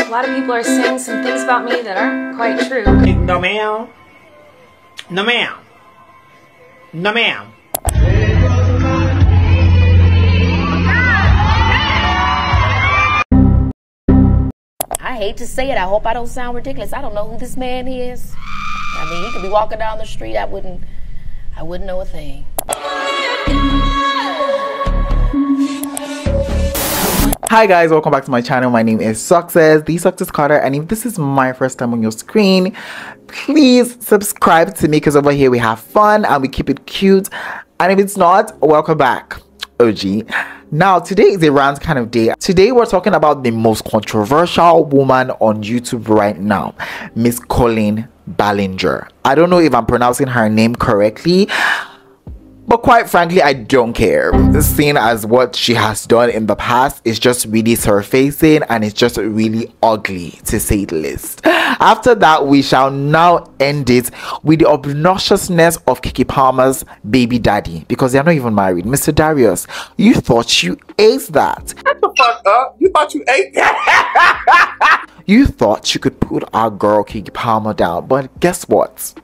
A lot of people are saying some things about me that aren't quite true. No ma'am. No ma'am. No ma'am. I hate to say it. I hope I don't sound ridiculous. I don't know who this man is. I mean, he could be walking down the street. I wouldn't know a thing. Hi guys, welcome back to my channel. My name is Success, the Success Carter, and if this is my first time on your screen, please subscribe to me because over here we have fun and we keep it cute. And if it's not, welcome back, OG. Now, today is a rant kind of day. Today we're talking about the most controversial woman on YouTube right now, Miss Colleen Ballinger. I don't know if I'm pronouncing her name correctly, but quite frankly, I don't care. Seeing as what she has done in the past is just really surfacing and it's just really ugly, to say the least. After that, we shall now end it with the obnoxiousness of Keke Palmer's baby daddy, because they're not even married. Mr. Darius, you thought you ate that. Shut the fuck up. You thought you ate that? You thought you could put our girl Keke Palmer down, but guess what?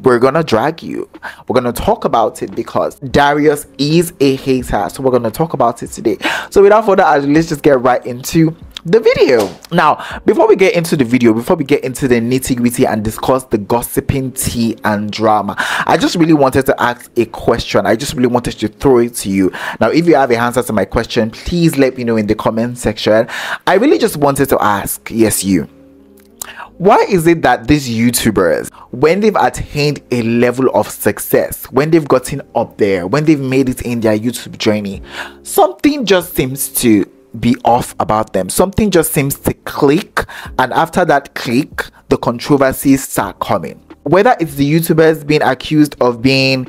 We're gonna drag you. We're gonna talk about it because Darius is a hater, so we're gonna talk about it today. So without further ado, let's just get right into the video. Now, before we get into the video, before we get into the nitty-gritty and discuss the gossiping tea and drama, I just really wanted to ask a question. I just really wanted to throw it to you. Now, if you have an answer to my question, please let me know in the comment section. I really just wanted to ask, yes, you, why is it that these YouTubers, when they've attained a level of success, when they've gotten up there, when they've made it in their YouTube journey, something just seems to be off about them? Something just seems to click, and after that click, the controversies start coming. Whether it's the YouTubers being accused of being,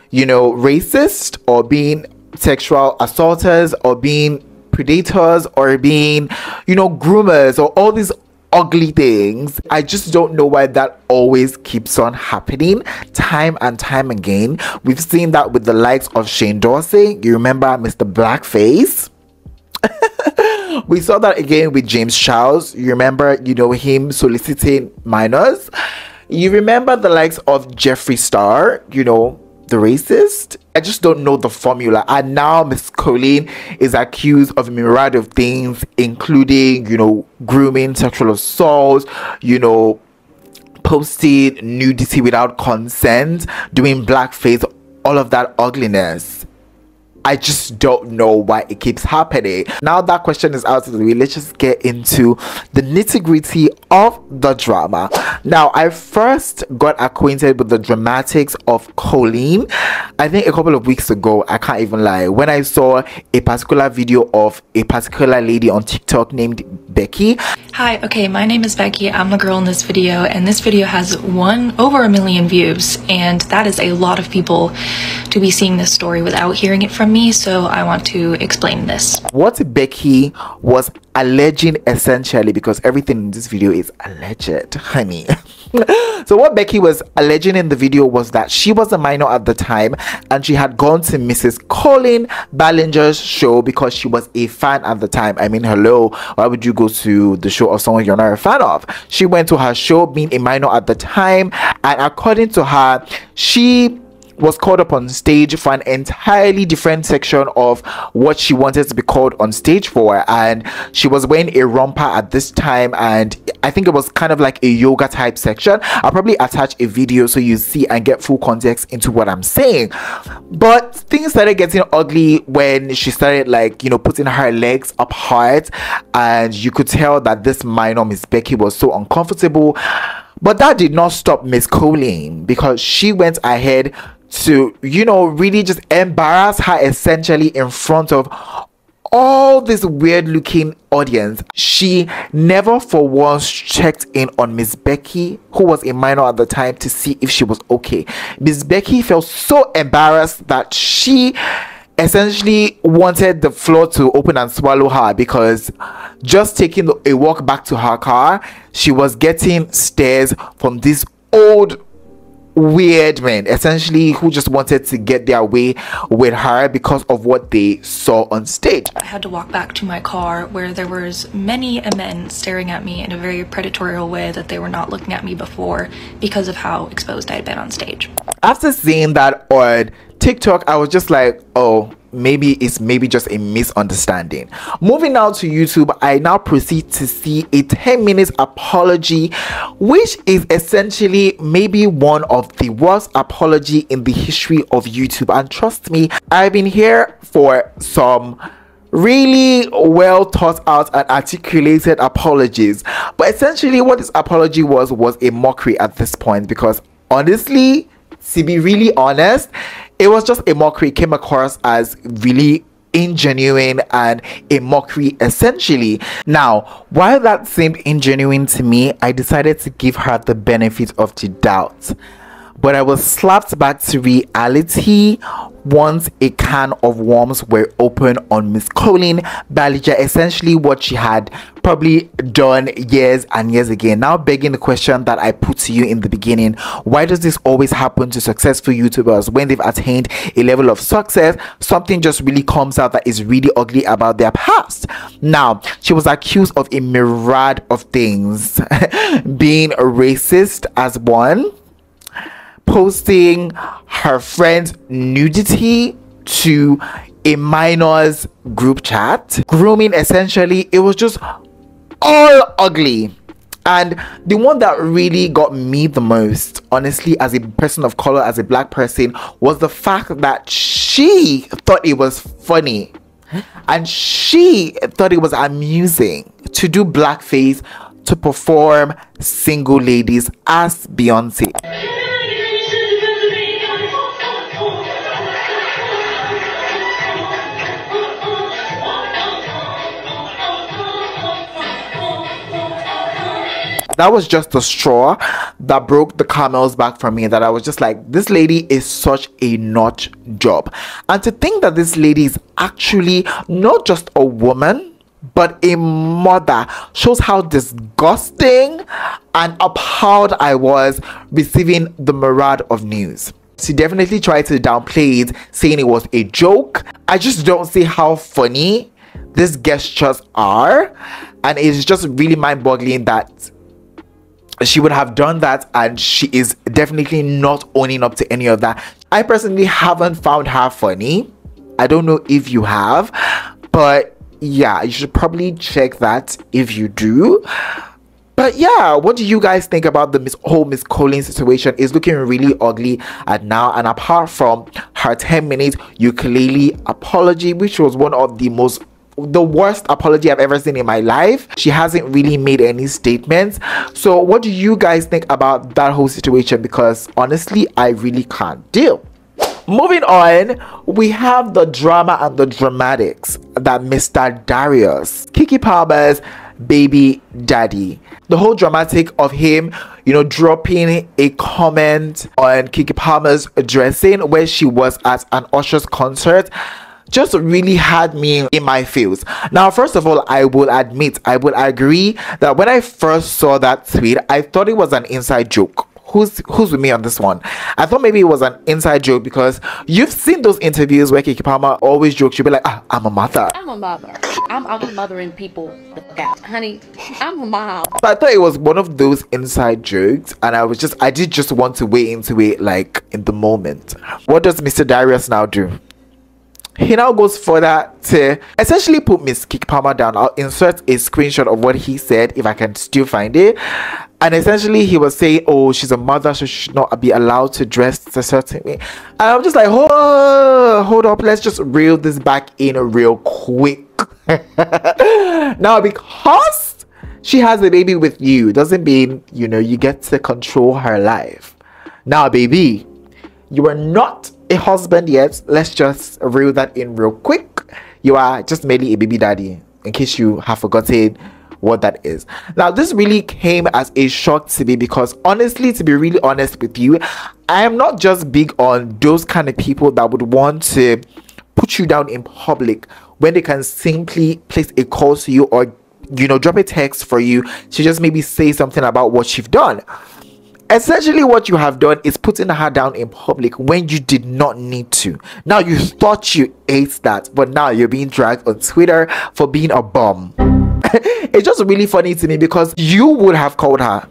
you know, racist, or being sexual assaulters, or being predators, or being, you know, groomers, or all these ugly things. I just don't know why that always keeps on happening time and time again. We've seen that with the likes of Shane Dorsey. You remember Mr. Blackface? We saw that again with James Charles. You remember, you know, him soliciting minors. You remember the likes of Jeffree Star, you know, the racist. I just don't know the formula. And now Miss Colleen is accused of a myriad of things, including, you know, grooming, sexual assault, you know, posting nudity without consent, doing blackface, all of that ugliness. I just don't know why it keeps happening. Now that question is out of the way, let's just get into the nitty-gritty of the drama. Now, I first got acquainted with the dramatics of Colleen, I think a couple of weeks ago. I can't even lie, when I saw a particular video of a particular lady on TikTok named Becky. Hi, okay, my name is Becky. I'm the girl in this video, and this video has over 1 million views, and that is a lot of people to be seeing this story without hearing it from me, so I want to explain this. What Becky was alleging, essentially, because everything in this video is alleged, honey. So what Becky was alleging in the video was that she was a minor at the time and she had gone to Mrs. Colleen Ballinger's show because she was a fan at the time. I mean, hello, why would you go to the show of someone you're not a fan of? She went to her show being a minor at the time, and according to her, she was called up on stage for an entirely different section of what she wanted to be called on stage for, and she was wearing a romper at this time, and I think it was kind of like a yoga type section. I'll probably attach a video so you see and get full context into what I'm saying. But things started getting ugly when she started, like, you know, putting her legs up hard, and you could tell that this minor, Miss Becky, was so uncomfortable. But that did not stop Miss Colleen, because she went ahead to, you know, really just embarrass her essentially in front of all this weird looking audience. She never for once checked in on Miss Becky, who was a minor at the time, to see if she was okay. Miss Becky felt so embarrassed that she essentially wanted the floor to open and swallow her, because just taking a walk back to her car, she was getting stares from this old weird men, essentially, who just wanted to get their way with her because of what they saw on stage. I had to walk back to my car where there was many men staring at me in a very predatory way that they were not looking at me before because of how exposed I had been on stage. After seeing that on TikTok, I was just like, oh, maybe it's just a misunderstanding. Moving now to YouTube, I now proceed to see a 10-minute apology, which is essentially maybe one of the worst apology in the history of YouTube. And trust me, I've been here for some really well thought out and articulated apologies, but essentially what this apology was a mockery at this point, because honestly, to be really honest, it was just a mockery. It came across as really ingenuine and a mockery essentially. Now, while that seemed ingenuine to me, I decided to give her the benefit of the doubt. But I was slapped back to reality once a can of worms were open on Miss Colleen Ballinger, essentially what she had probably done years and years ago. Now begging the question that I put to you in the beginning: why does this always happen to successful YouTubers? When they've attained a level of success, something just really comes out that is really ugly about their past. Now, she was accused of a myriad of things, being a racist as one, posting her friend's nudity to a minors group chat, grooming, essentially. It was just all ugly. And the one that really got me the most, honestly, as a person of color, as a black person, was the fact that she thought it was funny and she thought it was amusing to do blackface to perform Single Ladies as Beyonce. That was just the straw that broke the camel's back for me, that I was just like, this lady is such a nut job. And to think that this lady is actually not just a woman but a mother shows how disgusting and appalled I was receiving the myriad of news. She definitely tried to downplay it, saying it was a joke. I just don't see how funny these gestures are, and it's just really mind-boggling that she would have done that, and she is definitely not owning up to any of that. I personally haven't found her funny. I don't know if you have, but yeah, you should probably check that if you do. But yeah, what do you guys think about the whole Miss Colleen situation? It's looking really ugly at now. And apart from her 10-minute ukulele apology, which was one of the worst apology I've ever seen in my life, she hasn't really made any statements. So what do you guys think about that whole situation? Because honestly, I really can't deal. Moving on, we have the drama and the dramatics that Mr. Darius, Keke Palmer's baby daddy, the whole dramatic of him, you know, dropping a comment on Keke Palmer's dressing where she was at an Usher's concert, just really had me in my feels. Now, first of all, I will admit, I will agree that when I first saw that tweet, I thought it was an inside joke. Who's with me on this one? I thought maybe it was an inside joke, because you've seen those interviews where Keke Palmer always jokes. She'll be like, I'm a mother. I'm a mother. I'm mothering people the fuck out. Honey, I'm a mom. So I thought it was one of those inside jokes, and I did just want to weigh into it like in the moment. What does Mr. Darius now do? He now goes further to essentially put Miss Keke Palmer down. I'll insert a screenshot of what he said if I can still find it. And essentially he was saying, oh, she's a mother, so she should not be allowed to dress a certain way. And I'm just like, hold up, let's just reel this back in real quick. Now, because she has a baby with you doesn't mean, you know, you get to control her life. Now, baby, you are not a husband yet. Let's just reel that in real quick. You are just merely a baby daddy, in case you have forgotten what that is. Now, this really came as a shock to me, because honestly, to be really honest with you, I am not just big on those kind of people that would want to put you down in public when they can simply place a call to you, or, you know, drop a text for you to just maybe say something about what you've done. Essentially, what you have done is putting her down in public when you did not need to. Now, you thought you ate that, but now you're being dragged on Twitter for being a bum. It's just really funny to me because you would have called her.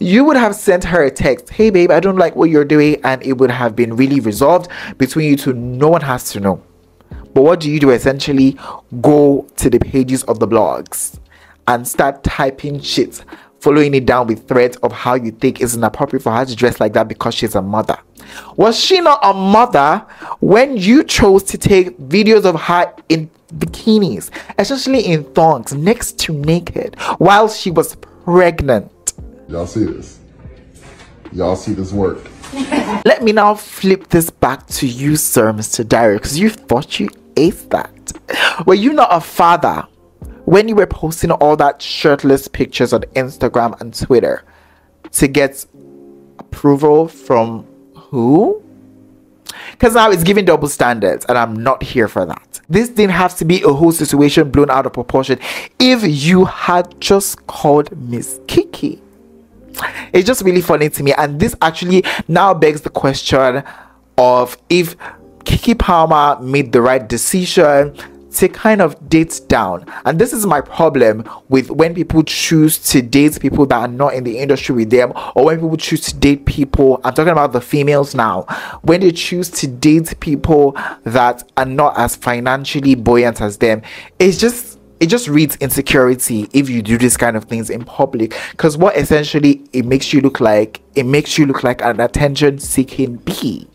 You would have sent her a text, hey babe, I don't like what you're doing, and it would have been really resolved between you two. No one has to know. But what do? Essentially go to the pages of the blogs and start typing shit, following it down with threads of how you think it's inappropriate for her to dress like that because she's a mother. Was she not a mother when you chose to take videos of her in bikinis, especially in thongs, next to naked, while she was pregnant? Y'all see this? Y'all see this work? Let me now flip this back to you, sir, Mr. Darius, because you thought you ate that. Were you not a father when you were posting all that shirtless pictures on Instagram and Twitter to get approval from who? Because now it's giving double standards, and I'm not here for that. This didn't have to be a whole situation blown out of proportion if you had just called Miss Keke. It's just really funny to me, and this actually now begs the question of if Keke Palmer made the right decision to kind of date down. And this is my problem with when people choose to date people that are not in the industry with them, or when people choose to date people, I'm talking about the females now, when they choose to date people that are not as financially buoyant as them. It just reads insecurity if you do this kind of things in public, because what essentially it makes you look like an attention seeking bee.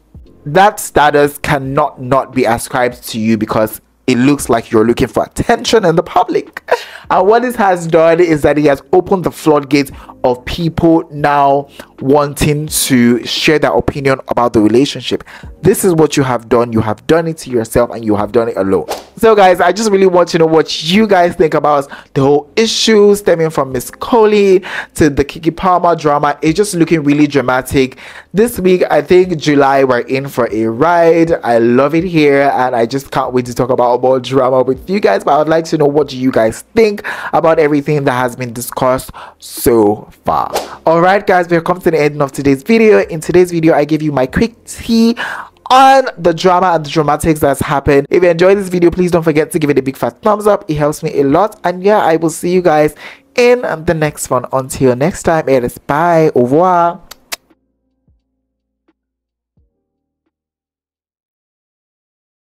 That status cannot not be ascribed to you because it looks like you're looking for attention in the public. And what this has done is that it has opened the floodgates of people now wanting to share their opinion about the relationship. This is what you have done. You have done it to yourself, and you have done it alone. So guys, I just really want to know what you guys think about the whole issue stemming from Miss Colleen to the Keke Palmer drama. It's just looking really dramatic. This week, I think July, we're in for a ride. I love it here, and I just can't wait to talk about more drama with you guys. But I would like to know, what do you guys think about everything that has been discussed so far? Alright guys, we've come to the end of today's video. In today's video, I give you my quick tea on the drama and the dramatics that's happened. If you enjoyed this video, please don't forget to give it a big fat thumbs up. It helps me a lot. And yeah, I will see you guys in the next one. Until next time, it is bye, au revoir.